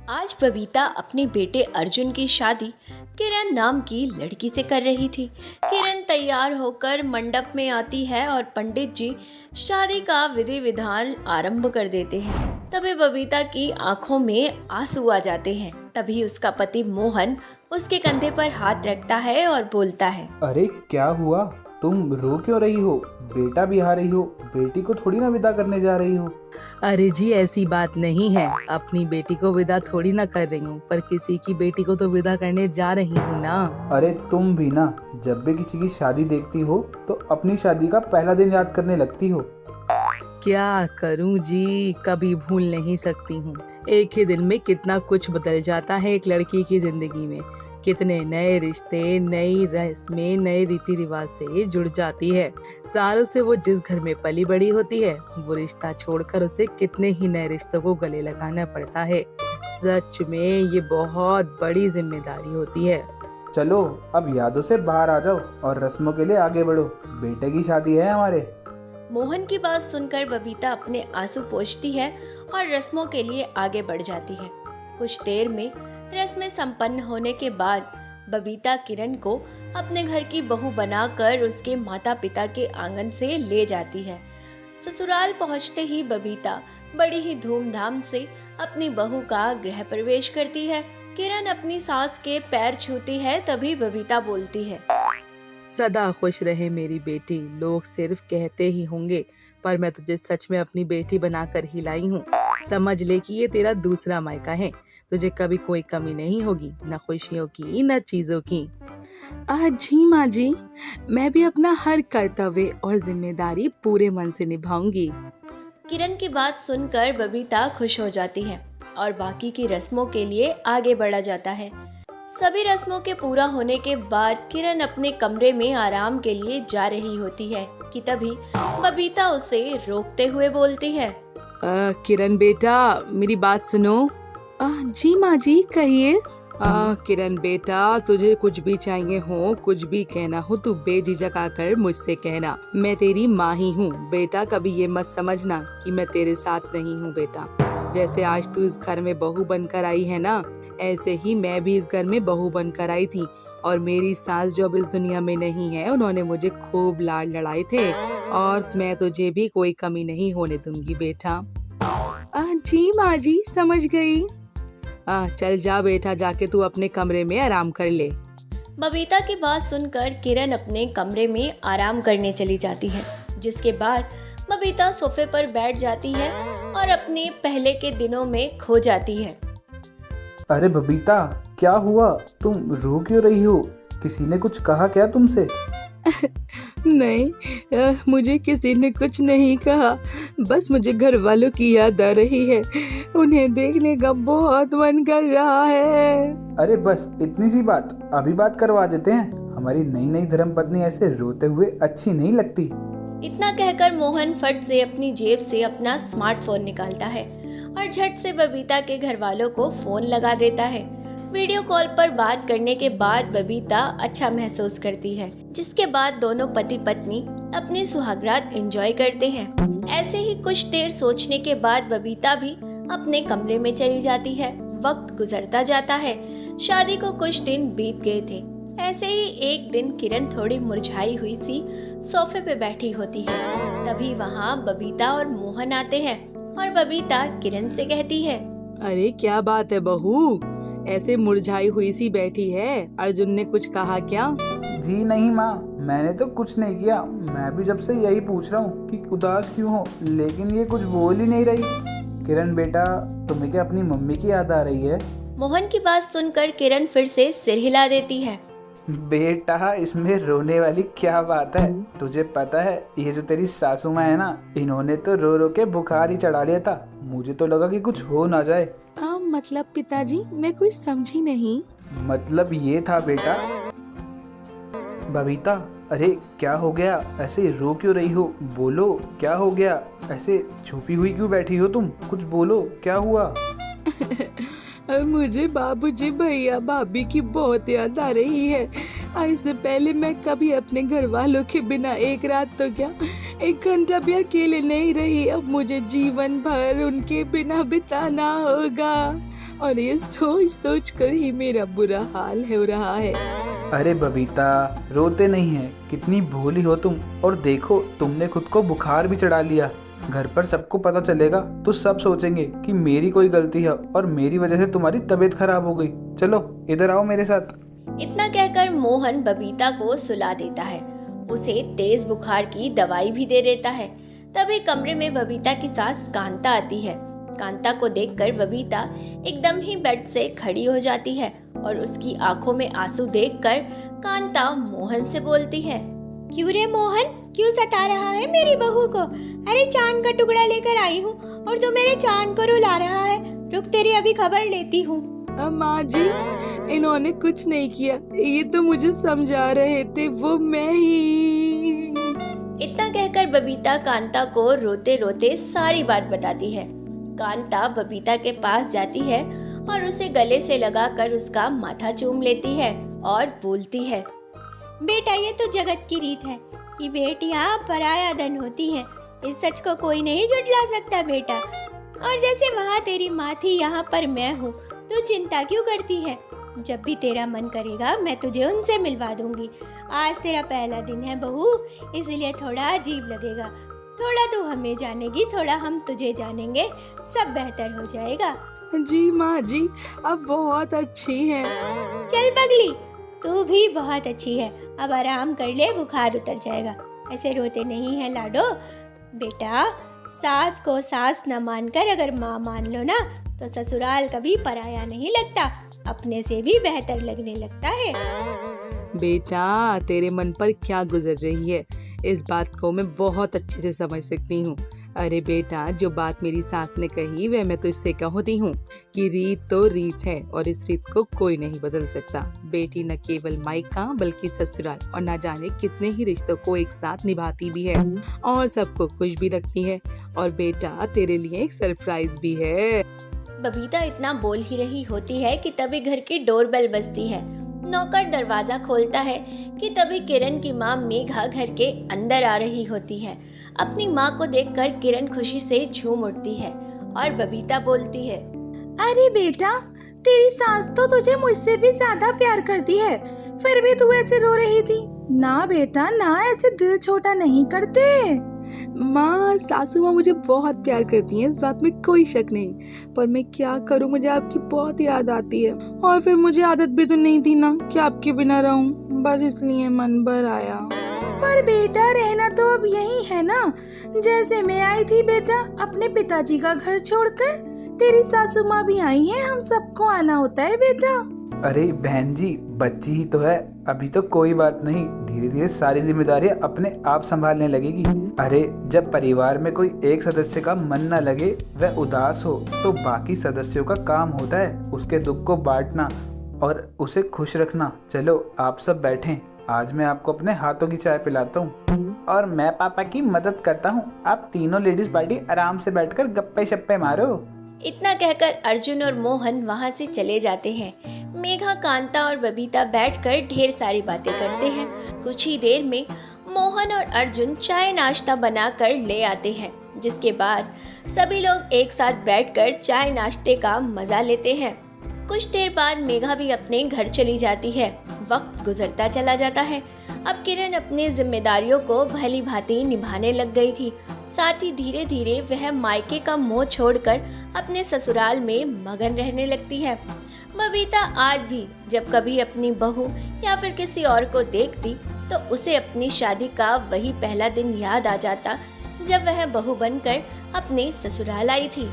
आज बबीता अपने बेटे अर्जुन की शादी किरण नाम की लड़की से कर रही थी। किरण तैयार होकर मंडप में आती है और पंडित जी शादी का विधि विधान आरंभ कर देते हैं। तभी बबीता की आंखों में आंसू आ जाते हैं। तभी उसका पति मोहन उसके कंधे पर हाथ रखता है और बोलता है, अरे क्या हुआ? तुम रो क्यों रही हो? बेटा भी आ रही हो, बेटी को थोड़ी ना विदा करने जा रही हो। अरे जी ऐसी बात नहीं है। अपनी बेटी को विदा थोड़ी ना कर रही हूँ, पर किसी की बेटी को तो विदा करने जा रही हूँ ना। अरे तुम भी ना, जब भी किसी की शादी देखती हो तो अपनी शादी का पहला दिन याद करने लगती हो। क्या करूँ जी, कभी भूल नहीं सकती हूँ। एक ही दिन में कितना कुछ बदल जाता है एक लड़की की जिंदगी में। कितने नए रिश्ते, नई रस्में, नए रीति रिवाज से जुड़ जाती है। सालों से वो जिस घर में पली बड़ी होती है, वो रिश्ता छोड़कर उसे कितने ही नए रिश्तों को गले लगाना पड़ता है। सच में ये बहुत बड़ी जिम्मेदारी होती है। चलो अब यादों से बाहर आ जाओ और रस्मों के लिए आगे बढ़ो। बेटे की शादी है हमारे। मोहन की बात सुनकर बबीता अपने आंसू पोंछती है और रस्मों के लिए आगे बढ़ जाती है। कुछ देर में रस्में संपन्न होने के बाद बबीता किरण को अपने घर की बहू बनाकर उसके माता पिता के आंगन से ले जाती है। ससुराल पहुंचते ही बबीता बड़ी ही धूमधाम से अपनी बहू का गृह प्रवेश करती है। किरण अपनी सास के पैर छूती है। तभी बबीता बोलती है, सदा खुश रहे मेरी बेटी। लोग सिर्फ कहते ही होंगे, पर मैं तुझे सच में अपनी बेटी बनाकर ही लाई हूँ। समझ ले कि ये तेरा दूसरा मायका है। तुझे कभी कोई कमी नहीं होगी, न खुशियों की न चीजों की। जी माँ जी, मैं भी अपना हर कर्तव्य और जिम्मेदारी पूरे मन से निभाऊंगी। किरण की बात सुनकर बबीता खुश हो जाती है और बाकी की रस्मों के लिए आगे बढ़ा जाता है। सभी रस्मों के पूरा होने के बाद किरण अपने कमरे में आराम के लिए जा रही होती है कि तभी बबीता उसे रोकते हुए बोलती है, किरण बेटा, मेरी बात सुनो। जी माँ जी, कहिए। किरण बेटा, तुझे कुछ भी चाहिए हो, कुछ भी कहना हो, तू बेझिझक आकर मुझसे कहना। मैं तेरी माँ ही हूँ बेटा। कभी ये मत समझना कि मैं तेरे साथ नहीं हूँ बेटा। जैसे आज तू इस घर में बहू बनकर आई है ना, ऐसे ही मैं भी इस घर में बहू बनकर आई थी। और मेरी सास जो अब इस दुनिया में नहीं है, उन्होंने मुझे खूब लाड लड़ाए थे। और मैं तुझे भी कोई कमी नहीं होने दूंगी बेटा। जी माँ जी, समझ गई। चल जा बेटा, जाके तू अपने कमरे में आराम कर ले। बबीता की बात सुनकर किरण अपने कमरे में आराम करने चली जाती है। जिसके बाद बबीता सोफे पर बैठ जाती है और अपने पहले के दिनों में खो जाती है। अरे बबीता, क्या हुआ? तुम रो क्यों रही हो? किसी ने कुछ कहा क्या तुमसे? नहीं, मुझे किसी ने कुछ नहीं कहा। बस मुझे घर वालों की याद आ रही है। उन्हें देखने का बहुत मन कर रहा है। अरे बस इतनी सी बात, अभी बात करवा देते हैं। हमारी नई नई धर्मपत्नी ऐसे रोते हुए अच्छी नहीं लगती। इतना कहकर मोहन फट से अपनी जेब से अपना स्मार्टफोन निकालता है और झट से बबीता के घर वालों को फोन लगा देता है। वीडियो कॉल पर बात करने के बाद बबीता अच्छा महसूस करती है। जिसके बाद दोनों पति पत्नी अपनी सुहागरात एंजॉय करते हैं। ऐसे ही कुछ देर सोचने के बाद बबीता भी अपने कमरे में चली जाती है। वक्त गुजरता जाता है। शादी को कुछ दिन बीत गए थे। ऐसे ही एक दिन किरण थोड़ी मुरझाई हुई सी सोफे पे बैठी होती है। तभी वहाँ बबीता और मोहन आते हैं और बबीता किरण से कहती है, अरे क्या बात है बहू, ऐसे मुरझाई हुई सी बैठी है? अर्जुन ने कुछ कहा क्या? जी नहीं माँ, मैंने तो कुछ नहीं किया। मैं भी जब से यही पूछ रहा हूँ कि उदास क्यों हो, लेकिन ये कुछ बोल ही नहीं रही। किरण बेटा, तुम्हें क्या अपनी मम्मी की याद आ रही है? मोहन की बात सुनकर किरण फिर से सिर हिला देती है। बेटा, इसमें रोने वाली क्या बात है? तुझे पता है, ये जो तेरी सासू माँ है ना, इन्होंने तो रो रो के बुखार ही चढ़ा लिया था। मुझे तो लगा कि कुछ हो ना जाए। मतलब पिताजी, मैं कुछ समझी नहीं। मतलब ये था बेटा। बबीता, अरे क्या हो गया? ऐसे रो क्यों रही हो? बोलो, क्या हो गया? ऐसे छुपी हुई क्यों बैठी हो तुम? कुछ बोलो, क्या हुआ? मुझे बाबूजी, भैया, भाभी की बहुत याद आ रही है। इससे पहले मैं कभी अपने घर वालों के बिना एक रात तो क्या, एक घंटा भी अकेले नहीं रही। अब मुझे जीवन भर उनके बिना बिताना होगा। और ये सोच सोच कर ही मेरा बुरा हाल हो रहा है। अरे बबीता, रोते नहीं है, कितनी भोली हो तुम। और देखो, तुमने खुद को बुखार भी चढ़ा लिया। घर पर सबको पता चलेगा तो सब सोचेंगे कि मेरी कोई गलती है और मेरी वजह से तुम्हारी तबीयत खराब हो गई। चलो इधर आओ मेरे साथ। इतना कहकर मोहन बबीता को सुला देता है। उसे तेज बुखार की दवाई भी दे देता है। तभी कमरे में बबीता की सास कांता आती है। कांता को देखकर बबीता एकदम ही बेड से खड़ी हो जाती है और उसकी आंखों में आंसू देखकर कांता मोहन से बोलती है, क्यों रे मोहन, क्यों सता रहा है मेरी बहू को? अरे चांद का टुकड़ा लेकर आई हूँ और तू मेरे चांद को रुला रहा है। रुक, तेरी अभी खबर लेती हूँ। माँ जी, इन्होंने कुछ नहीं किया, ये तो मुझे समझा रहे थे, वो मैं ही। इतना कहकर बबीता कांता को रोते रोते सारी बात बताती है। कांता बबीता के पास जाती है और उसे गले से लगाकर उसका माथा चूम लेती है और बोलती है, बेटा ये तो जगत की रीत है कि बेटियां पराया धन होती हैं। इस सच को कोई नहीं झुठला सकता बेटा। और जैसे वहाँ तेरी माँ थी, यहाँ पर मैं हूँ, तो चिंता क्यों करती है? जब भी तेरा मन करेगा मैं तुझे उनसे मिलवा दूंगी। आज तेरा पहला दिन है बहू, इसलिए थोड़ा अजीब लगेगा। थोड़ा तू हमें जानेगी, थोड़ा हम तुझे जानेंगे, सब बेहतर हो जाएगा। जी माँ जी, अब बहुत अच्छी हैं। चल पगली, तू भी बहुत अच्छी है। अब आराम कर ले, बुखार उतर जाएगा। ऐसे रोते नहीं है लाडो। बेटा, सास को सास न मानकर अगर माँ मान लो ना, तो ससुराल कभी पराया नहीं लगता, अपने से भी बेहतर लगने लगता है। बेटा, तेरे मन पर क्या गुजर रही है, इस बात को मैं बहुत अच्छे से समझ सकती हूँ। अरे बेटा, जो बात मेरी सास ने कही वह मैं तो इससे कहती हूँ कि रीत तो रीत है और इस रीत को कोई नहीं बदल सकता। बेटी न केवल मायका बल्कि ससुराल और न जाने कितने ही रिश्तों को एक साथ निभाती भी है और सबको खुश भी रखती है। और बेटा, तेरे लिए एक सरप्राइज भी है। बबीता इतना बोल ही रही होती है कि तभी घर की डोरबेल बजती है। नौकर दरवाजा खोलता है कि तभी किरण की माँ मेघा घर के अंदर आ रही होती है। अपनी माँ को देखकर किरण खुशी से झूम उठती है और बबीता बोलती है, अरे बेटा, तेरी सास तो तुझे मुझसे भी ज्यादा प्यार करती है, फिर भी तू ऐसे रो रही थी। ना बेटा ना, ऐसे दिल छोटा नहीं करते। माँ, सासू माँ मुझे बहुत प्यार करती हैं, इस बात में कोई शक नहीं, पर मैं क्या करूँ, मुझे आपकी बहुत याद आती है और फिर मुझे आदत भी तो नहीं थी ना कि आपके बिना रहूं, बस इसलिए मन भर आया। पर बेटा, रहना तो अब यही है ना। जैसे मैं आई थी बेटा अपने पिताजी का घर छोड़कर, तेरी सासू माँ भी आई है, हम सबको आना होता है बेटा। अरे बहन जी, बच्ची ही तो है, अभी तो कोई बात नहीं, धीरे धीरे सारी जिम्मेदारियां अपने आप संभालने लगेगी। अरे जब परिवार में कोई एक सदस्य का मन न लगे, वह उदास हो, तो बाकी सदस्यों का काम होता है उसके दुख को बांटना और उसे खुश रखना। चलो आप सब बैठें, आज मैं आपको अपने हाथों की चाय पिलाता हूँ और मैं पापा की मदद करता हूँ। आप तीनों लेडीज पार्टी आराम से बैठकर गप्पे शप्पे मारो। इतना कहकर अर्जुन और मोहन वहाँ से चले जाते हैं। मेघा, कांता और बबीता बैठकर ढेर सारी बातें करते हैं। कुछ ही देर में मोहन और अर्जुन चाय नाश्ता बनाकर ले आते हैं, जिसके बाद सभी लोग एक साथ बैठकर चाय नाश्ते का मजा लेते हैं। कुछ देर बाद मेघा भी अपने घर चली जाती है। वक्त गुजरता चला जाता है। अब किरण अपनी जिम्मेदारियों को भली भांति निभाने लग गई थी। साथ ही धीरे धीरे वह मायके का मोह छोड़कर अपने ससुराल में मगन रहने लगती है। बबीता आज भी जब कभी अपनी बहू या फिर किसी और को देखती तो उसे अपनी शादी का वही पहला दिन याद आ जाता जब वह बहू बनकर अपने ससुराल आई थी।